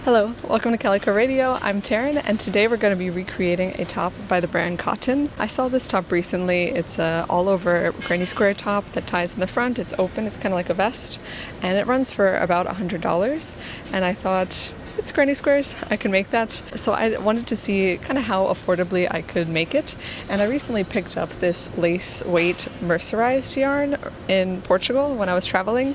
Hello, welcome to Calico Radio. I'm Taryn, and today we're going to be recreating a top by the brand KOTN. I saw this top recently. It's a all-over granny square top that ties in the front. It's open, it's kind of like a vest, and it runs for about $100. And I thought, it's granny squares, I can make that. So I wanted to see kind of how affordably I could make it. And I recently picked up this lace weight mercerized yarn in Portugal when I was traveling.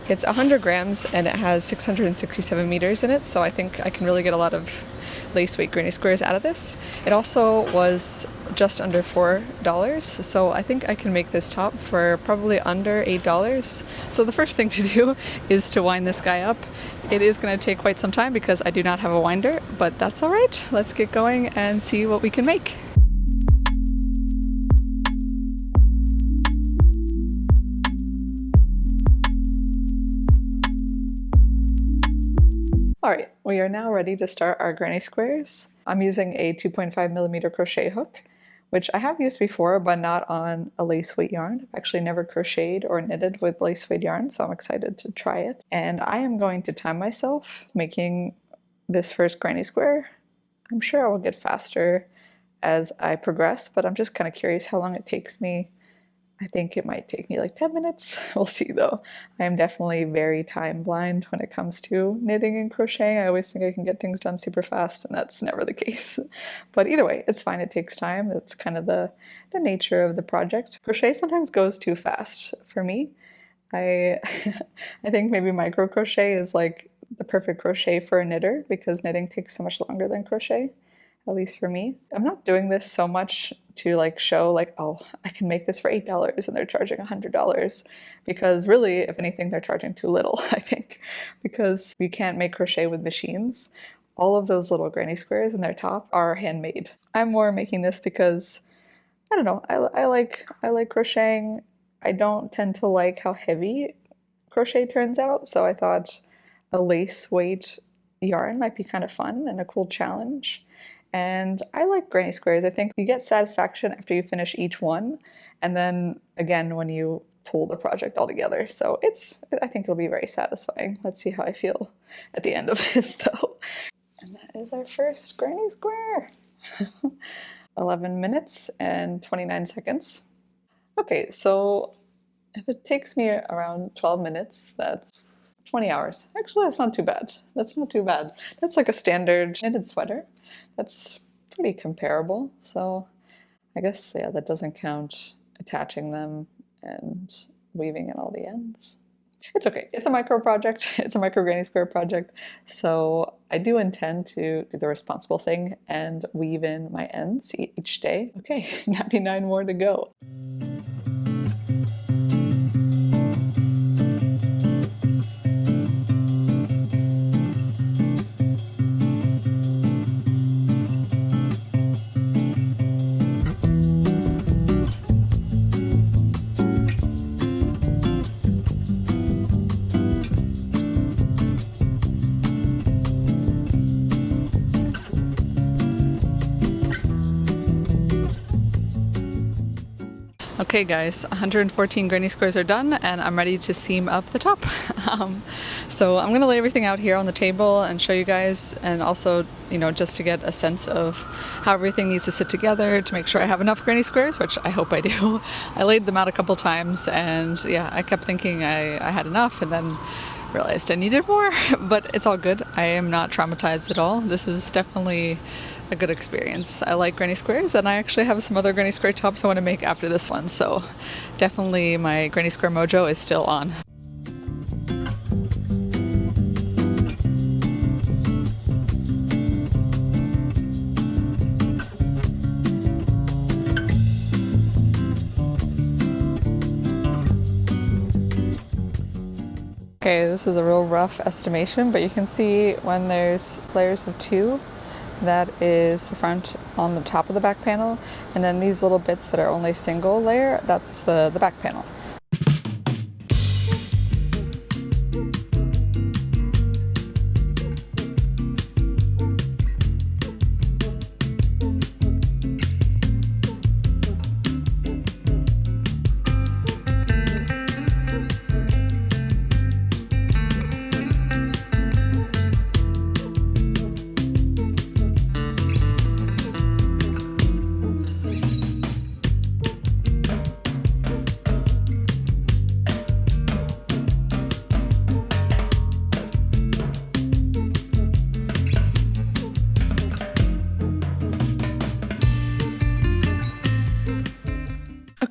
It's 100 grams and it has 667 meters in it, so I think I can really get a lot of lace weight granny squares out of this. It also was just under $4, so I think I can make this top for probably under $8. So the first thing to do is to wind this guy up. It is going to take quite some time because I do not have a winder, but that's all right. Let's get going and see what we can make. Alright, we are now ready to start our granny squares. I'm using a 2.5mm crochet hook, which I have used before, but not on a lace weight yarn. I've actually never crocheted or knitted with lace weight yarn, so I'm excited to try it. And I am going to time myself making this first granny square. I'm sure I will get faster as I progress, but I'm just kind of curious how long it takes me. I think it might take me like 10 minutes. We'll see though. I am definitely very time blind when it comes to knitting and crocheting. I always think I can get things done super fast, and that's never the case. But either way, it's fine. It takes time. That's kind of the nature of the project. Crochet sometimes goes too fast for me. I think maybe micro crochet is like the perfect crochet for a knitter because knitting takes so much longer than crochet. At least for me. I'm not doing this so much to like show like, oh, I can make this for $8 and they're charging $100, because really, if anything, they're charging too little, I think, because you can't make crochet with machines. All of those little granny squares in their top are handmade. I'm more making this because, I don't know, I like crocheting. I don't tend to like how heavy crochet turns out, so I thought a lace weight yarn might be kind of fun and a cool challenge. And I like granny squares. I think you get satisfaction after you finish each one, and then again when you pull the project all together. So I think it'll be very satisfying. Let's see how I feel at the end of this though. And that is our first granny square. 11 minutes and 29 seconds. Okay, so if it takes me around 12 minutes, that's 20 hours. Actually, that's not too bad. That's not too bad. That's like a standard knitted sweater. That's pretty comparable. So I guess, yeah, that doesn't count attaching them and weaving in all the ends. It's okay. It's a micro project. It's a micro granny square project. So I do intend to do the responsible thing and weave in my ends each day. Okay, 99 more to go. Okay guys, 114 granny squares are done and I'm ready to seam up the top. So I'm gonna lay everything out here on the table and show you guys, and also, you know, just to get a sense of how everything needs to sit together to make sure I have enough granny squares, which I hope I do. I laid them out a couple times and yeah, I kept thinking I had enough and then realized I needed more, but it's all good. I am not traumatized at all. This is definitely a good experience. I like granny squares, and I actually have some other granny square tops I want to make after this one, so definitely my granny square mojo is still on. Okay, this is a real rough estimation, but you can see when there's layers of 2, that is the front on the top of the back panel, and then these little bits that are only single layer, that's the back panel.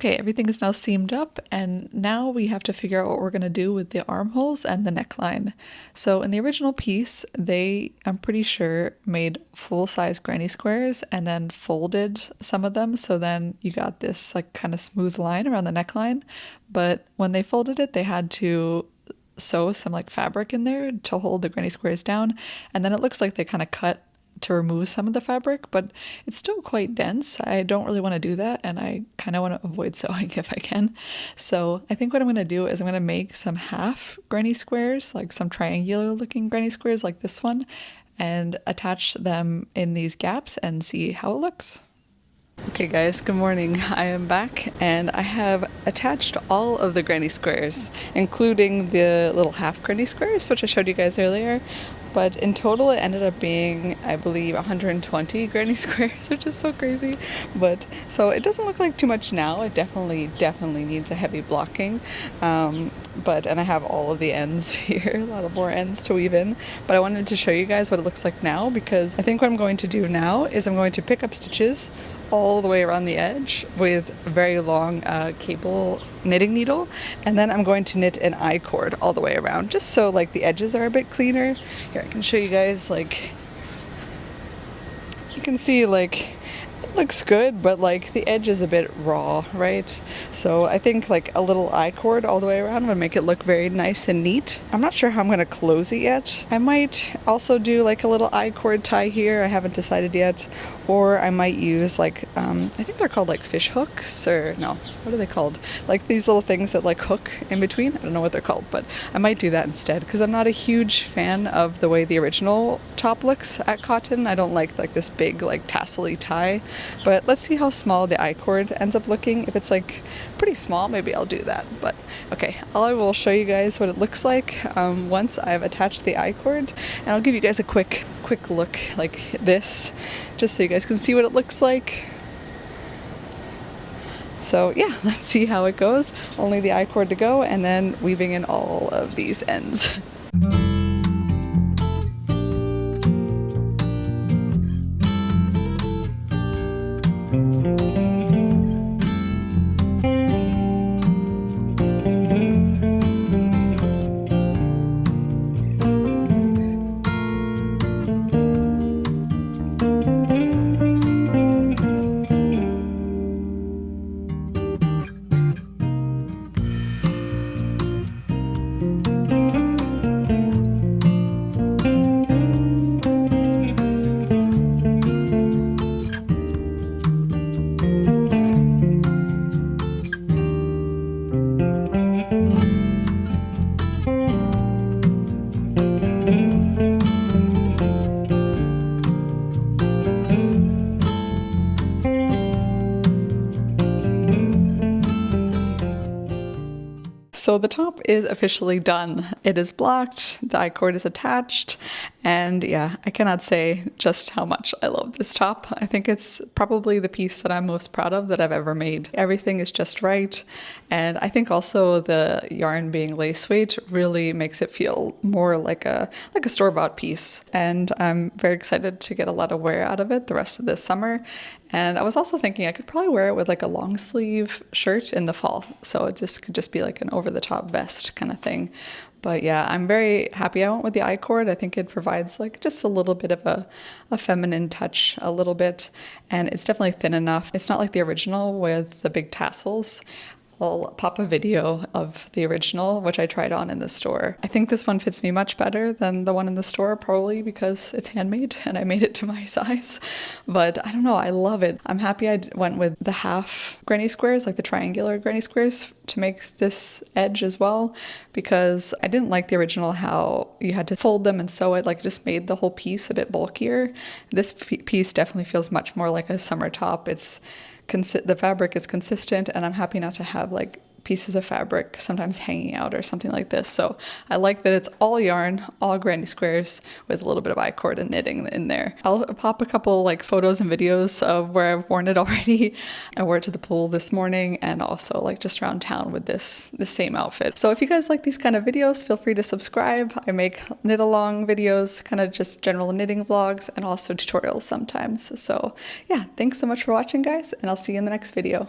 Okay, everything is now seamed up, and now we have to figure out what we're going to do with the armholes and the neckline. So in the original piece, they, I'm pretty sure, made full-size granny squares and then folded some of them, so then you got this like kind of smooth line around the neckline. But when they folded it, they had to sew some like fabric in there to hold the granny squares down, and then it looks like they kind of cut to remove some of the fabric, but it's still quite dense. I don't really want to do that, and I kind of want to avoid sewing if I can. So I think what I'm going to do is I'm going to make some half granny squares, like some triangular looking granny squares like this one, and attach them in these gaps and see how it looks. Okay guys, good morning. I am back and I have attached all of the granny squares, including the little half granny squares, which I showed you guys earlier. But in total it ended up being, I believe, 120 granny squares, which is so crazy. But so it doesn't look like too much now. It definitely needs a heavy blocking. And I have all of the ends here, a lot of more ends to weave in. But I wanted to show you guys what it looks like now, because I think what I'm going to do now is I'm going to pick up stitches all the way around the edge with a very long cable knitting needle, and then I'm going to knit an I-cord all the way around, just so like the edges are a bit cleaner. Here, I can show you guys, like, you can see like it looks good, but like the edge is a bit raw, right? So I think like a little I-cord all the way around would make it look very nice and neat. I'm not sure how I'm going to close it yet. I might also do like a little I-cord tie here. I haven't decided yet. Or I might use like, I think they're called like fish hooks, or no, what are they called? Like these little things that like hook in between. I don't know what they're called, but I might do that instead, because I'm not a huge fan of the way the original top looks at KOTN. I don't like this big like tassel-y tie, but let's see how small the I-cord ends up looking. If it's like pretty small, maybe I'll do that. But okay, I will show you guys what it looks like once I've attached the I-cord, and I'll give you guys a quick look like this, just so you guys can see what it looks like. So yeah, let's see how it goes. Only the I-cord to go, and then weaving in all of these ends. So the top is officially done. It is blocked, the I-cord is attached, and yeah, I cannot say just how much I love this top. I think it's probably the piece that I'm most proud of that I've ever made. Everything is just right, and I think also the yarn being lace weight really makes it feel more like a store-bought piece, and I'm very excited to get a lot of wear out of it the rest of this summer. And I was also thinking I could probably wear it with like a long sleeve shirt in the fall. So it just could just be like an over-the-top vest kind of thing. But yeah, I'm very happy I went with the I-cord. I think it provides like just a little bit of a feminine touch, a little bit. And it's definitely thin enough. It's not like the original with the big tassels. I'll pop a video of the original, which I tried on in the store. I think this one fits me much better than the one in the store, probably because it's handmade and I made it to my size. But I don't know, I love it. I'm happy I went with the half granny squares, like the triangular granny squares, to make this edge as well, because I didn't like the original how you had to fold them and sew it, like it just made the whole piece a bit bulkier. This piece definitely feels much more like a summer top. The fabric is consistent, and I'm happy not to have like pieces of fabric sometimes hanging out or something like this. So I like that it's all yarn, all granny squares with a little bit of I-cord and knitting in there. I'll pop a couple like photos and videos of where I've worn it already. I wore it to the pool this morning and also like just around town with this same outfit. So if you guys like these kind of videos, feel free to subscribe. I make knit along videos, kind of just general knitting vlogs, and also tutorials sometimes. So yeah, thanks so much for watching, guys, and I'll see you in the next video.